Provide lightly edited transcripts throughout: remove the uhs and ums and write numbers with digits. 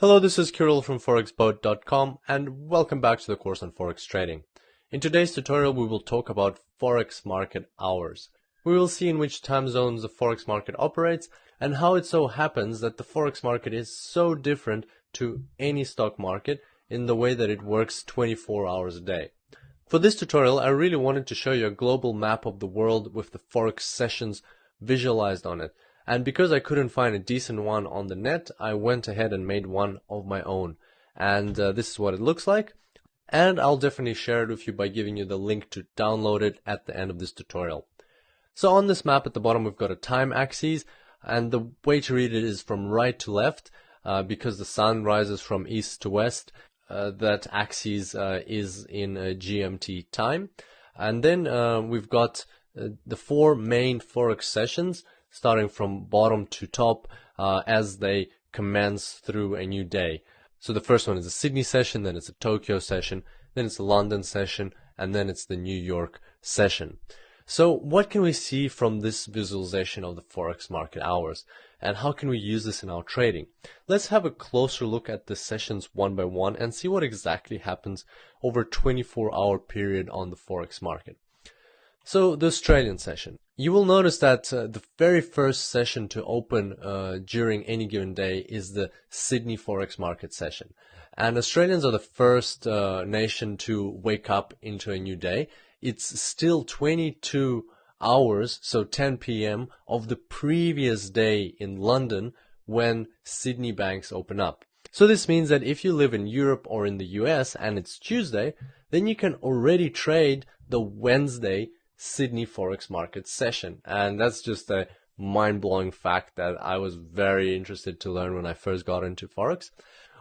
Hello, this is Kirill from forexboat.com and welcome back to the course on Forex trading. In today's tutorial, we will talk about Forex market hours. We will see in which time zones the Forex market operates and how it so happens that the Forex market is so different to any stock market in the way that it works 24 hours a day. For this tutorial, I really wanted to show you a global map of the world with the Forex sessions visualized on it. And because I couldn't find a decent one on the net, I went ahead and made one of my own. And this is what it looks like. And I'll definitely share it with you by giving you the link to download it at the end of this tutorial. So on this map at the bottom, we've got a time axis. And the way to read it is from right to left, because the sun rises from east to west. That axis is in GMT time. And then we've got the four main Forex sessions, starting from bottom to top as they commence through a new day. So the first one is a Sydney session, then it's a Tokyo session, then it's a London session, and then it's the New York session. So what can we see from this visualization of the Forex market hours, and how can we use this in our trading? Let's have a closer look at the sessions one by one and see what exactly happens over a 24-hour period on the Forex market. So the Australian session. You will notice that the very first session to open during any given day is the Sydney Forex market session. And Australians are the first nation to wake up into a new day. It's still 22 hours, so 10 p.m. of the previous day in London when Sydney banks open up. So this means that if you live in Europe or in the US and it's Tuesday, then you can already trade the Wednesday Sydney Forex market session. And that's just a mind-blowing fact that I was very interested to learn when I first got into Forex.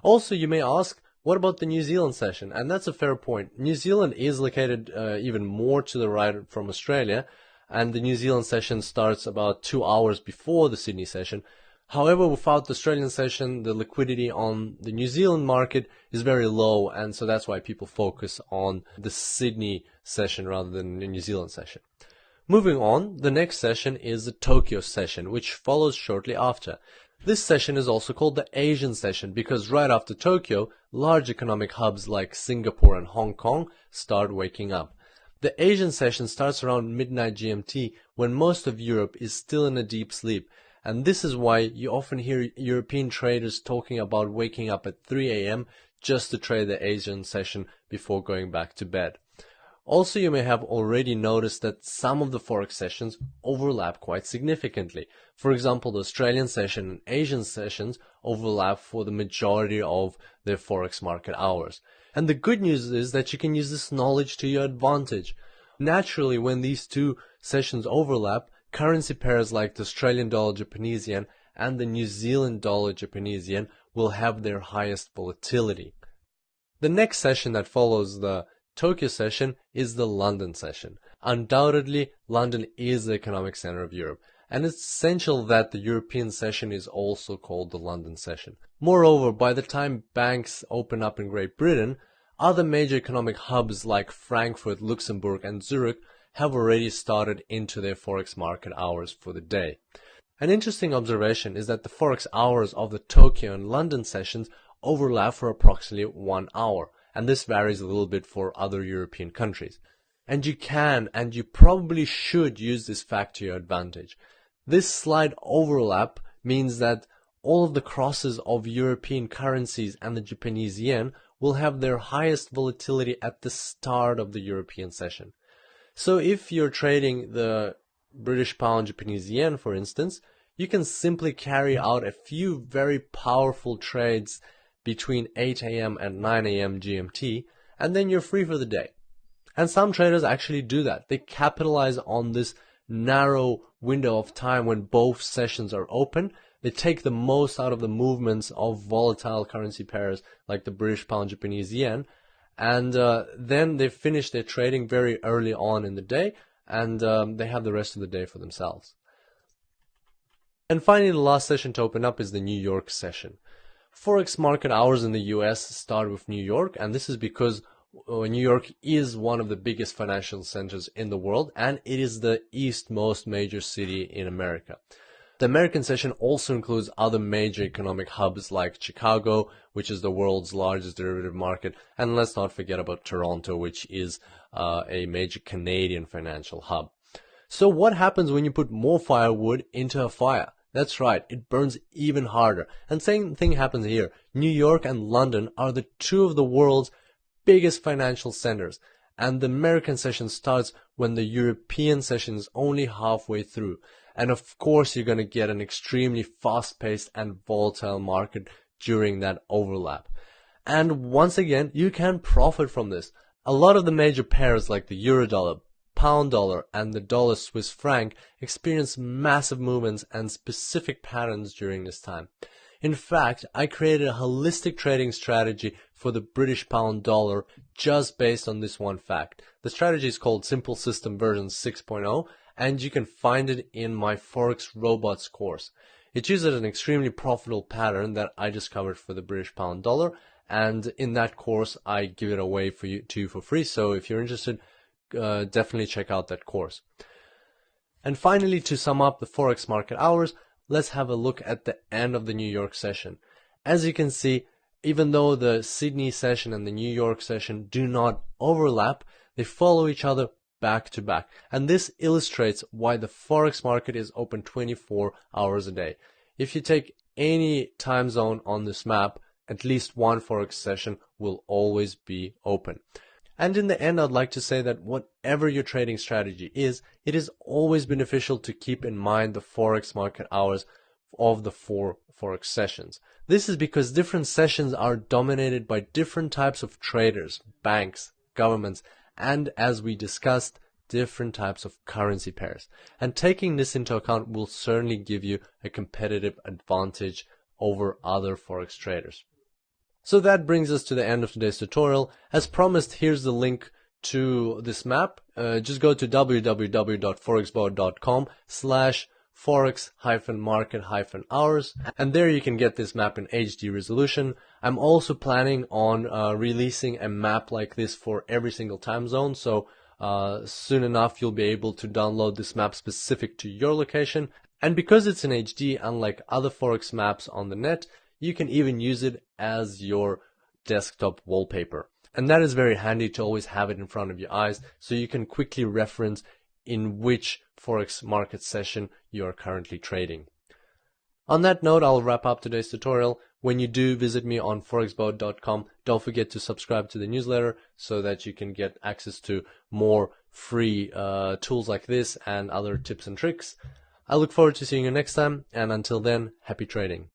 Also, you may ask, what about the New Zealand session? And that's a fair point. New Zealand is located even more to the right from Australia, and the New Zealand session starts about 2 hours before the Sydney session. However, without the Australian session, the liquidity on the New Zealand market is very low, and so that's why people focus on the Sydney session rather than the New Zealand session. Moving on, the next session is the Tokyo session, which follows shortly after. This session is also called the Asian session because right after Tokyo, large economic hubs like Singapore and Hong Kong start waking up. The Asian session starts around midnight GMT when most of Europe is still in a deep sleep. And this is why you often hear European traders talking about waking up at 3 a.m. just to trade the Asian session before going back to bed. Also, you may have already noticed that some of the Forex sessions overlap quite significantly. For example, the Australian session and Asian sessions overlap for the majority of their Forex market hours. And the good news is that you can use this knowledge to your advantage. Naturally, when these two sessions overlap, currency pairs like the Australian dollar Japanese yen and the New Zealand dollar Japanese yen will have their highest volatility. The next session that follows the Tokyo session is the London session. Undoubtedly, London is the economic center of Europe, and it's essential that the European session is also called the London session. Moreover, by the time banks open up in Great Britain, other major economic hubs like Frankfurt, Luxembourg, and Zurich have already started into their Forex market hours for the day. An interesting observation is that the Forex hours of the Tokyo and London sessions overlap for approximately 1 hour, and this varies a little bit for other European countries. And you can, and you probably should use this fact to your advantage. This slight overlap means that all of the crosses of European currencies and the Japanese yen will have their highest volatility at the start of the European session. So if you're trading the British pound Japanese yen, for instance, you can simply carry out a few very powerful trades between 8 a.m. and 9 a.m. GMT, and then you're free for the day. And some traders actually do that. They capitalize on this narrow window of time when both sessions are open. They take the most out of the movements of volatile currency pairs like the British pound Japanese yen, and then they finish their trading very early on in the day, and they have the rest of the day for themselves. And finally, the last session to open up is the New York session. Forex market hours in the US start with New York, and this is because New York is one of the biggest financial centers in the world, and it is the eastmost major city in America. The American session also includes other major economic hubs like Chicago, which is the world's largest derivative market, and let's not forget about Toronto, which is a major Canadian financial hub. So what happens when you put more firewood into a fire? That's right, it burns even harder. And same thing happens here. New York and London are the two of the world's biggest financial centers, and the American session starts when the European session is only halfway through. And of course, you're going to get an extremely fast-paced and volatile market during that overlap. And once again, you can profit from this. A lot of the major pairs like the euro dollar, pound dollar, and the dollar Swiss franc experience massive movements and specific patterns during this time. In fact, I created a holistic trading strategy for the British pound dollar just based on this one fact. The strategy is called Simple System version 6.0, and you can find it in my Forex Robots course. It uses an extremely profitable pattern that I discovered for the British pound dollar, and in that course I give it away to you for free. So if you're interested, definitely check out that course. And finally, to sum up the Forex market hours, let's have a look at the end of the New York session. As you can see, even though the Sydney session and the New York session do not overlap, they follow each other back to back. And this illustrates why the Forex market is open 24 hours a day. If you take any time zone on this map, at least one Forex session will always be open. And in the end, I'd like to say that whatever your trading strategy is, it is always beneficial to keep in mind the Forex market hours of the 4 Forex sessions. This is because different sessions are dominated by different types of traders, banks, governments, and as we discussed, different types of currency pairs. And taking this into account will certainly give you a competitive advantage over other Forex traders. So that brings us to the end of today's tutorial. As promised, here's the link to this map. Just go to www.forexbot.com/forex-market-hours, and there you can get this map in HD resolution. I'm also planning on releasing a map like this for every single time zone, so soon enough you'll be able to download this map specific to your location. And because it's in HD, unlike other Forex maps on the net, you can even use it as your desktop wallpaper. And that is very handy to always have it in front of your eyes so you can quickly reference in which Forex market session you are currently trading. On that note, I'll wrap up today's tutorial. When you do visit me on forexbot.com, don't forget to subscribe to the newsletter so that you can get access to more free tools like this and other tips and tricks. I look forward to seeing you next time, and until then, happy trading.